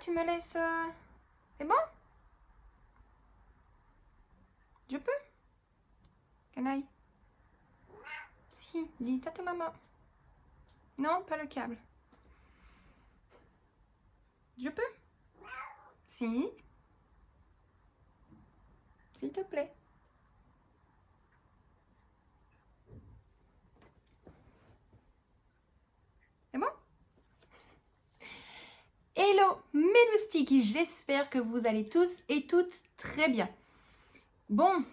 tu me laisses... C'est bon? Je peux? Canaille? Si, dis à ta maman. Non, pas le câble. Je peux? Si. S'il te plaît. C'est bon? Hello mes loustiques, j'espère que vous allez tous et toutes très bien. Bon,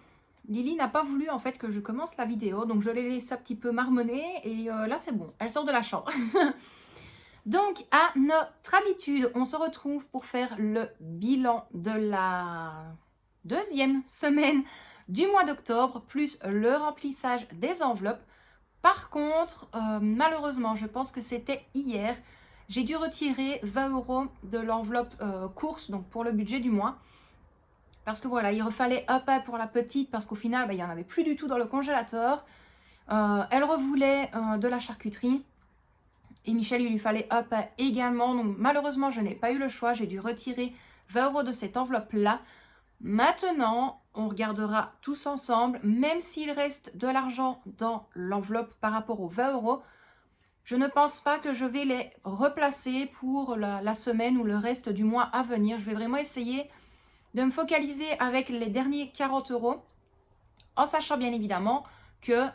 Lily n'a pas voulu en fait que je commence la vidéo, donc je l'ai laissé un petit peu marmonner et là c'est bon, elle sort de la chambre. Donc à notre habitude, on se retrouve pour faire le bilan de la deuxième semaine du mois d'octobre, plus le remplissage des enveloppes. Par contre, malheureusement, je pense que c'était hier, j'ai dû retirer 20 € de l'enveloppe course, donc pour le budget du mois. Parce que voilà, il refallait un pain pour la petite, parce qu'au final, il n'y en avait plus du tout dans le congélateur. Elle revoulait de la charcuterie. Et Michel, il lui fallait un pain également. Donc malheureusement, je n'ai pas eu le choix. J'ai dû retirer 20 € de cette enveloppe-là. Maintenant, on regardera tous ensemble, même s'il reste de l'argent dans l'enveloppe par rapport aux 20 €, je ne pense pas que je vais les replacer pour la semaine ou le reste du mois à venir. Je vais vraiment essayer de me focaliser avec les derniers 40 €, en sachant bien évidemment que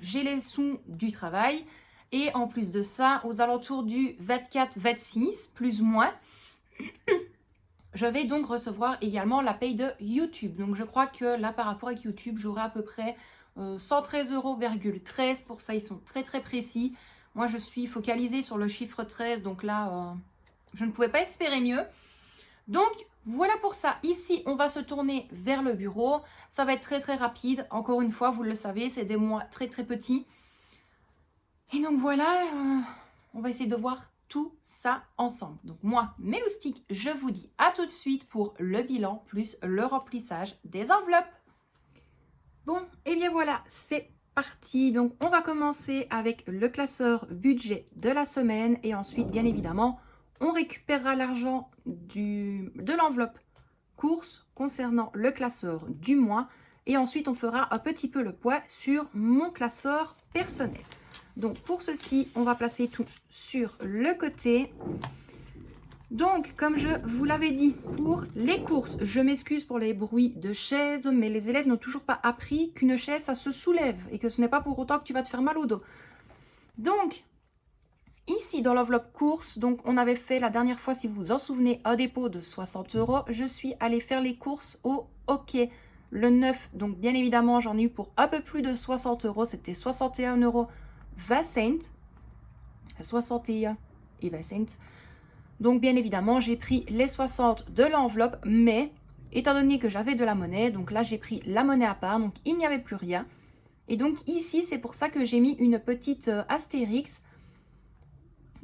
j'ai les sous du travail. Et en plus de ça, aux alentours du 24-26, plus ou moins, je vais donc recevoir également la paye de YouTube. Donc je crois que là, par rapport à YouTube, j'aurai à peu près 113,13 €. Pour ça, ils sont très très précis. Moi, je suis focalisée sur le chiffre 13. Donc là, je ne pouvais pas espérer mieux. Donc voilà pour ça. Ici, on va se tourner vers le bureau. Ça va être très très rapide. Encore une fois, vous le savez, c'est des mois très très petits. Et donc voilà, on va essayer de voir tout ça ensemble. Donc moi, mes loustiques, je vous dis à tout de suite pour le bilan plus le remplissage des enveloppes. Bon, et bien voilà, c'est parti. Donc on va commencer avec le classeur budget de la semaine et ensuite, bien évidemment, on récupérera l'argent de l'enveloppe course concernant le classeur du mois et ensuite on fera un petit peu le poids sur mon classeur personnel. Donc pour ceci, on va placer tout sur le côté. Donc, comme je vous l'avais dit, pour les courses, je m'excuse pour les bruits de chaises, mais les élèves n'ont toujours pas appris qu'une chaise, ça se soulève et que ce n'est pas pour autant que tu vas te faire mal au dos. Donc, ici, dans l'enveloppe course, donc on avait fait la dernière fois, si vous vous en souvenez, un dépôt de 60 €. Je suis allée faire les courses au hockey le 9. Donc, bien évidemment, j'en ai eu pour un peu plus de 60 €. C'était 61,20 €. 61,20 €. Donc, bien évidemment, j'ai pris les 60 de l'enveloppe, mais étant donné que j'avais de la monnaie, donc là, j'ai pris la monnaie à part, donc il n'y avait plus rien. Et donc, ici, c'est pour ça que j'ai mis une petite astérix.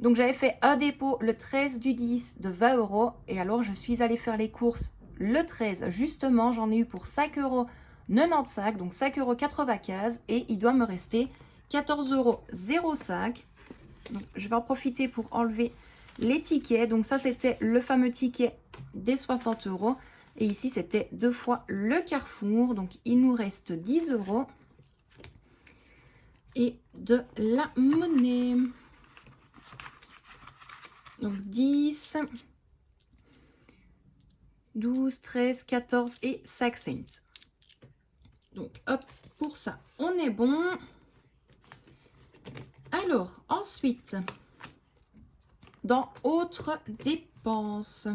Donc, j'avais fait un dépôt le 13 du 10 de 20 €. Et alors, je suis allée faire les courses le 13. Justement, j'en ai eu pour 5,95 €, donc 5,95 € et il doit me rester 14,05 €. Donc, je vais en profiter pour enlever les tickets. Donc ça, c'était le fameux ticket des 60 €. Et ici, c'était 2 fois le Carrefour. Donc, il nous reste 10 € et de la monnaie. Donc, 10, 12, 13, 14 et 5 cents. Donc, hop, pour ça, on est bon. Alors, ensuite, dans autres dépenses,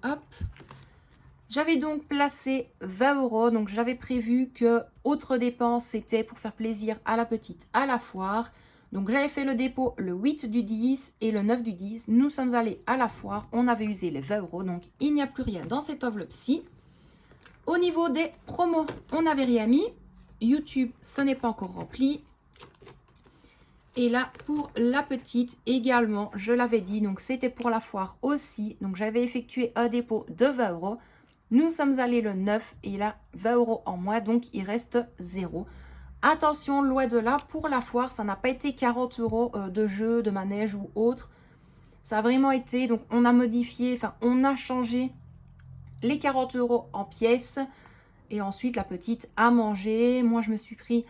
hop, j'avais donc placé 20 €. Donc, j'avais prévu que autre dépense, c'était pour faire plaisir à la petite à la foire. Donc, j'avais fait le dépôt le 8 du 10 et le 9 du 10. Nous sommes allés à la foire. On avait usé les 20 €. Donc, il n'y a plus rien dans cette enveloppe-ci. Au niveau des promos, on n'avait rien mis. YouTube, ce n'est pas encore rempli. Et là, pour la petite également, je l'avais dit, donc c'était pour la foire aussi. Donc, j'avais effectué un dépôt de 20 €. Nous sommes allés le 9 et là, 20 € en moins, donc il reste 0. Attention, loin de là, pour la foire, ça n'a pas été 40 € de jeu, de manège ou autre. Ça a vraiment été, donc on a modifié, enfin on a changé les 40 € en pièces. Et ensuite la petite à manger. Moi je me suis pris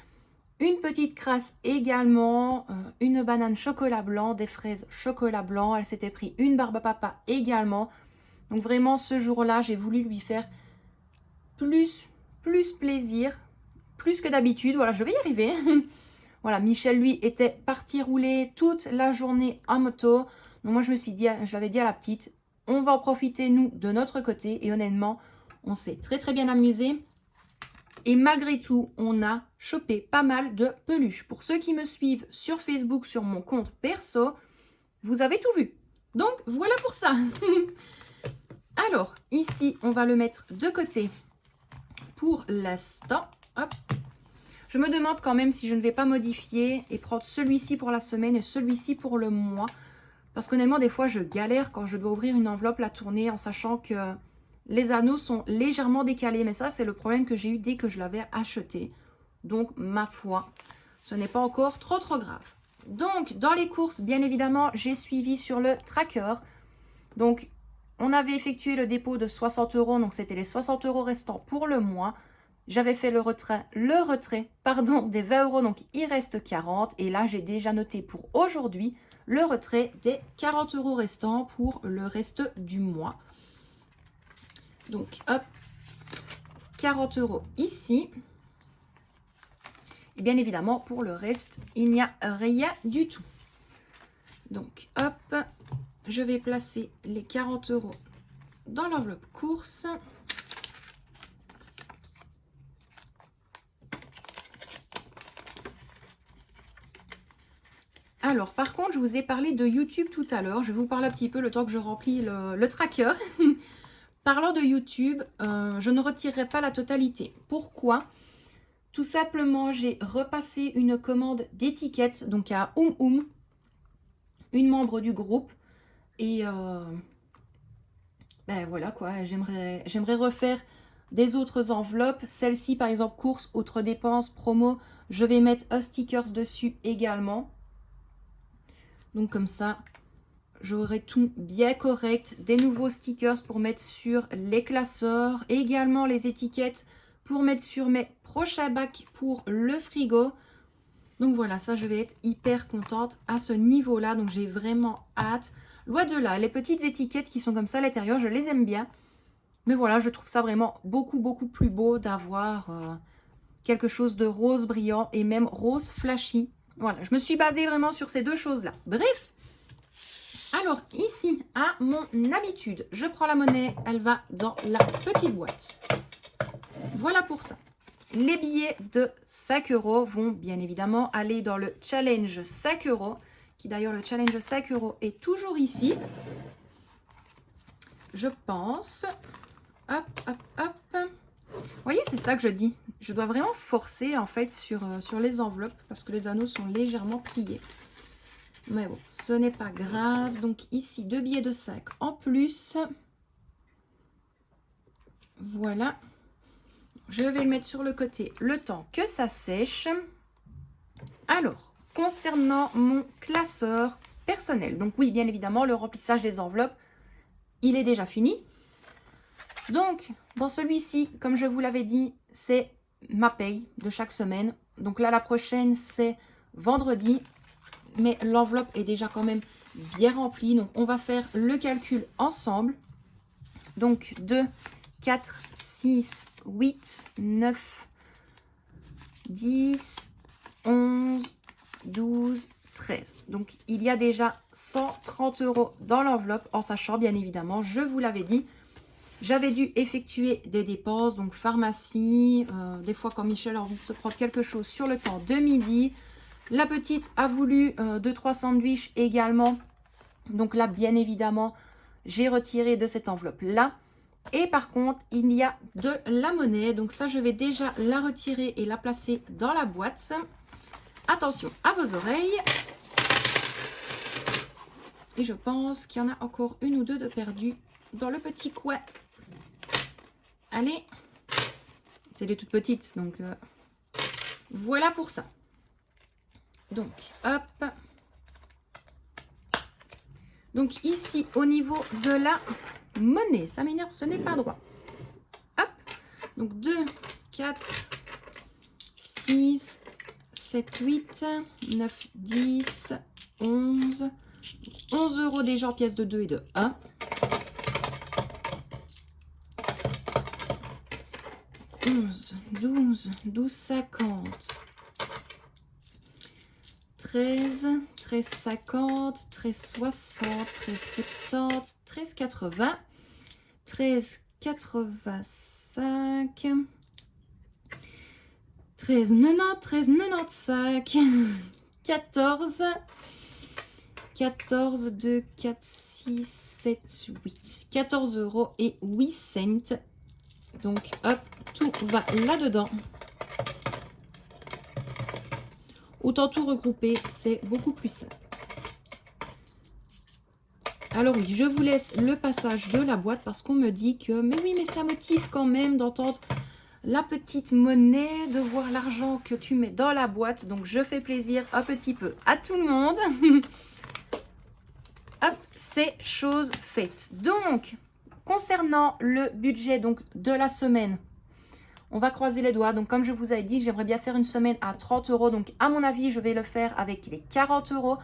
une petite crasse également, une banane chocolat blanc, des fraises chocolat blanc. Elle s'était pris une barbe à papa également. Donc vraiment ce jour-là, j'ai voulu lui faire plus plaisir, plus que d'habitude. Voilà, je vais y arriver. Voilà, Michel, lui, était parti rouler toute la journée en moto. Donc moi, je me suis dit, je l'avais dit à la petite, on va en profiter, nous, de notre côté. Et honnêtement, on s'est très bien amusé. Et malgré tout, on a chopé pas mal de peluches. Pour ceux qui me suivent sur Facebook, sur mon compte perso, vous avez tout vu. Donc, voilà pour ça. Alors, ici, on va le mettre de côté pour l'instant. Hop. Je me demande quand même si je ne vais pas modifier et prendre celui-ci pour la semaine et celui-ci pour le mois. Parce qu'honnêtement, des fois, je galère quand je dois ouvrir une enveloppe, la tourner, en sachant que les anneaux sont légèrement décalés. Mais ça, c'est le problème que j'ai eu dès que je l'avais acheté. Donc, ma foi, ce n'est pas encore trop grave. Donc, dans les courses, bien évidemment, j'ai suivi sur le tracker. Donc, on avait effectué le dépôt de 60 €. Donc, c'était les 60 € restants pour le mois. J'avais fait le retrait des 20 €, donc il reste 40. Et là, j'ai déjà noté pour aujourd'hui le retrait des 40 € restants pour le reste du mois. Donc, hop, 40 € ici. Et bien évidemment, pour le reste, il n'y a rien du tout. Donc, hop, je vais placer les 40 € dans l'enveloppe course. Alors, par contre, je vous ai parlé de YouTube tout à l'heure. Je vais vous parler un petit peu le temps que je remplis le tracker. Parlant de YouTube, je ne retirerai pas la totalité. Pourquoi? Tout simplement, j'ai repassé une commande d'étiquette, donc à une membre du groupe. Et ben voilà quoi, j'aimerais refaire des autres enveloppes. Celle-ci, par exemple, courses, autres dépenses, promo, je vais mettre un stickers dessus également. Donc comme ça, j'aurai tout bien correct. Des nouveaux stickers pour mettre sur les classeurs. Également les étiquettes pour mettre sur mes prochains bacs pour le frigo. Donc voilà, ça je vais être hyper contente à ce niveau-là. Donc j'ai vraiment hâte. Loin de là, les petites étiquettes qui sont comme ça à l'intérieur, je les aime bien. Mais voilà, je trouve ça vraiment beaucoup plus beau d'avoir quelque chose de rose brillant et même rose flashy. Voilà, je me suis basée vraiment sur ces deux choses-là. Bref, alors ici, à mon habitude, je prends la monnaie, elle va dans la petite boîte. Voilà pour ça. Les billets de 5 € vont bien évidemment aller dans le challenge 5 €, qui d'ailleurs le challenge 5 € est toujours ici. Je pense. Hop, hop, hop. Vous voyez, c'est ça que je dis. Je dois vraiment forcer en fait sur les enveloppes parce que les anneaux sont légèrement pliés. Mais bon, ce n'est pas grave. Donc ici, 2 billets de 5 en plus. Voilà. Je vais le mettre sur le côté le temps que ça sèche. Alors, concernant mon classeur personnel. Donc oui, bien évidemment, le remplissage des enveloppes, il est déjà fini. Donc, dans celui-ci, comme je vous l'avais dit, c'est ma paye de chaque semaine. Donc là, la prochaine, c'est vendredi. Mais l'enveloppe est déjà quand même bien remplie. Donc, on va faire le calcul ensemble. Donc, 2, 4, 6, 8, 9, 10, 11, 12, 13. Donc, il y a déjà 130 € dans l'enveloppe, en sachant bien évidemment, je vous l'avais dit, j'avais dû effectuer des dépenses, donc pharmacie, des fois quand Michel a envie de se prendre quelque chose sur le temps de midi. La petite a voulu 2-3 sandwichs également. Donc là, bien évidemment, j'ai retiré de cette enveloppe-là. Et par contre, il y a de la monnaie. Donc ça, je vais déjà la retirer et la placer dans la boîte. Attention à vos oreilles. Et je pense qu'il y en a encore une ou deux de perdues dans le petit coin. Allez. C'est des toutes petites, donc voilà pour ça. Donc, hop. Donc ici, au niveau de la monnaie, ça m'énerve, ce n'est pas droit. Hop, donc 2, 4, 6, 7, 8, 9, 10, 11. 11 € déjà en pièces de 2 et de 1. 11, 12, 12,50. 13, 13,50, 13,60, 13,70, 13,80, 13,85, 13,90, 13,95, 14, 14, 2, 4, 6, 7, 8. 14 € et 8 cents. Donc, hop, tout va là-dedans. Autant tout regrouper, c'est beaucoup plus simple. Alors oui, je vous laisse le passage de la boîte parce qu'on me dit que, mais oui, mais ça motive quand même d'entendre la petite monnaie, de voir l'argent que tu mets dans la boîte. Donc, je fais plaisir un petit peu à tout le monde. Hop, c'est chose faite. Donc, concernant le budget donc, de la semaine, on va croiser les doigts. Donc, comme je vous avais dit, j'aimerais bien faire une semaine à 30 €. Donc, à mon avis, je vais le faire avec les 40 €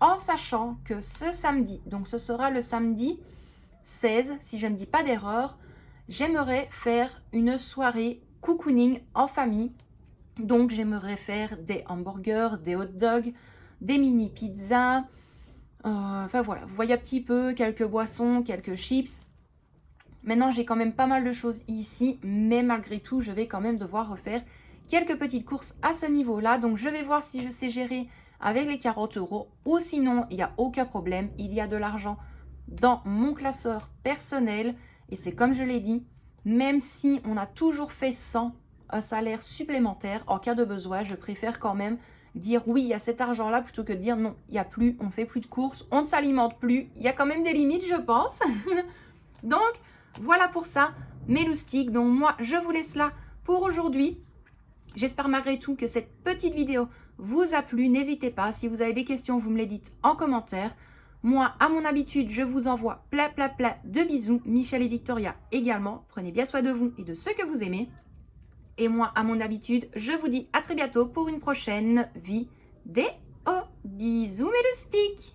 en sachant que ce samedi, donc ce sera le samedi 16, si je ne dis pas d'erreur, j'aimerais faire une soirée cocooning en famille. Donc, j'aimerais faire des hamburgers, des hot dogs, des mini pizzas. Enfin, voilà, vous voyez un petit peu, quelques boissons, quelques chips. Maintenant, j'ai quand même pas mal de choses ici, mais malgré tout, je vais quand même devoir refaire quelques petites courses à ce niveau-là. Donc, je vais voir si je sais gérer avec les 40 € ou sinon, il n'y a aucun problème. Il y a de l'argent dans mon classeur personnel et c'est comme je l'ai dit, même si on a toujours fait sans un salaire supplémentaire, en cas de besoin, je préfère quand même dire oui, il y a cet argent-là plutôt que de dire non, il n'y a plus, on ne fait plus de courses, on ne s'alimente plus. Il y a quand même des limites, je pense. Donc, voilà pour ça, mes loustiques. Donc, moi, je vous laisse là pour aujourd'hui. J'espère malgré tout que cette petite vidéo vous a plu. N'hésitez pas, si vous avez des questions, vous me les dites en commentaire. Moi, à mon habitude, je vous envoie plein de bisous. Michel et Victoria également. Prenez bien soin de vous et de ceux que vous aimez. Et moi, à mon habitude, je vous dis à très bientôt pour une prochaine vidéo. Bisous mes loustiques!